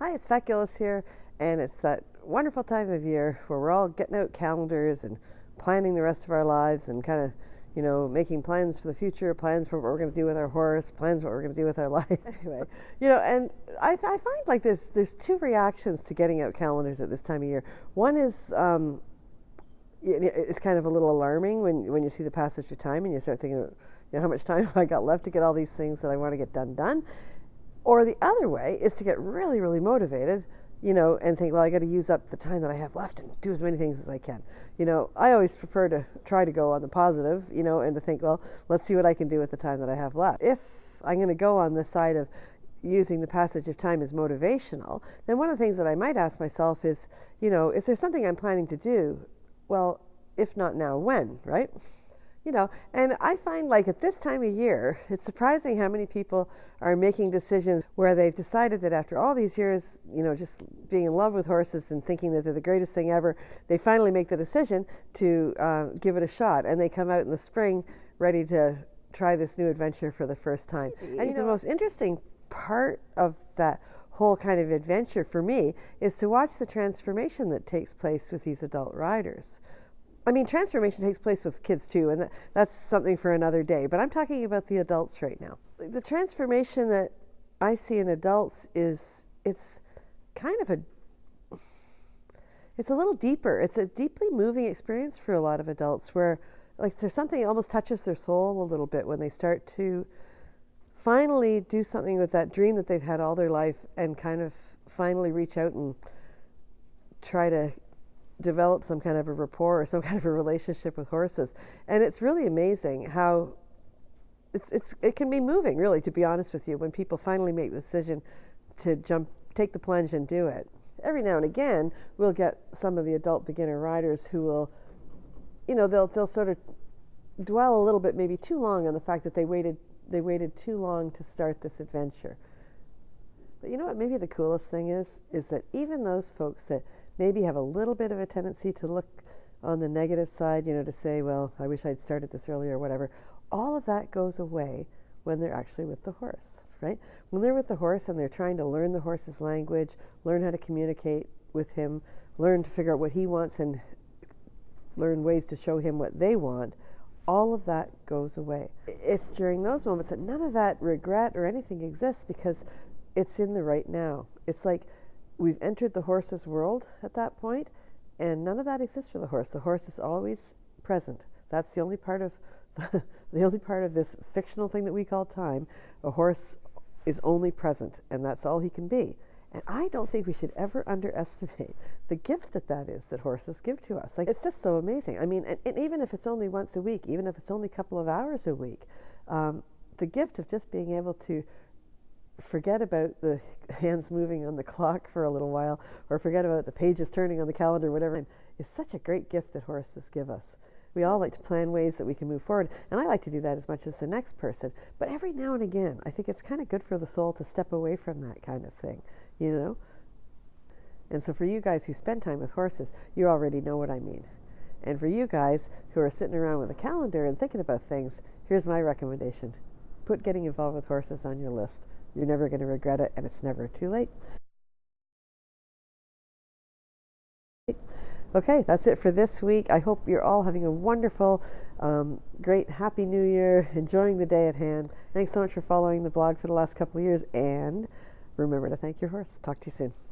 Hi, it's Pat Gillis here, and it's that wonderful time of year where we're all getting out calendars and planning the rest of our lives and kind of, making plans for the future, plans for what we're going to do with our horse, plans what we're going to do with our life. Anyway, and I find like there's two reactions to getting out calendars at this time of year. One is it's kind of a little alarming when you see the passage of time and you start thinking, how much time have I got left to get all these things that I want to get done. Or the other way is to get really, really motivated, and think, well, I got to use up the time that I have left and do as many things as I can. I always prefer to try to go on the positive, and to think, well, let's see what I can do with the time that I have left. If I'm going to go on the side of using the passage of time as motivational, then one of the things that I might ask myself is, if there's something I'm planning to do, well, if not now, when, right? And I find like at this time of year, it's surprising how many people are making decisions where they've decided that after all these years, just being in love with horses and thinking that they're the greatest thing ever, they finally make the decision to give it a shot. And they come out in the spring ready to try this new adventure for the first time. And the most interesting part of that whole kind of adventure for me is to watch the transformation that takes place with these adult riders. I mean, transformation takes place with kids too, and that's something for another day. But I'm talking about the adults right now. The transformation that I see in adults it's kind of it's a little deeper. It's a deeply moving experience for a lot of adults where like there's something that almost touches their soul a little bit when they start to finally do something with that dream that they've had all their life and kind of finally reach out and try to develop some kind of a rapport or some kind of a relationship with horses. And it's really amazing how it can be moving, really, to be honest with you, when people finally make the decision to take the plunge and do it. Every now and again we'll get some of the adult beginner riders who will, they'll sort of dwell a little bit, maybe too long, on the fact that they waited too long to start this adventure. But you know what maybe the coolest thing is that even those folks that maybe have a little bit of a tendency to look on the negative side, to say, well, I wish I'd started this earlier or whatever, all of that goes away when they're actually with the horse, right? When they're with the horse and they're trying to learn the horse's language, learn how to communicate with him, learn to figure out what he wants and learn ways to show him what they want, all of that goes away. It's during those moments that none of that regret or anything exists because it's in the right now. It's like we've entered the horse's world at that point, and none of that exists for the horse. The horse is always present. That's the only part of the only part of this fictional thing that we call time. A horse is only present, and that's all he can be. And I don't think we should ever underestimate the gift that is that horses give to us. Like, it's just so amazing. I mean, and even if it's only once a week, even if it's only a couple of hours a week, the gift of just being able to forget about the hands moving on the clock for a little while, or forget about the pages turning on the calendar, whatever, is such a great gift that horses give us. We all like to plan ways that we can move forward, and I like to do that as much as the next person. But every now and again, I think it's kind of good for the soul to step away from that kind of thing, And so for you guys who spend time with horses, you already know what I mean. And for you guys who are sitting around with a calendar and thinking about things, here's my recommendation. Put getting involved with horses on your list. You're never going to regret it, and it's never too late. Okay, that's it for this week. I hope you're all having a wonderful, great, happy new year, enjoying the day at hand. Thanks so much for following the blog for the last couple of years, and remember to thank your horse. Talk to you soon.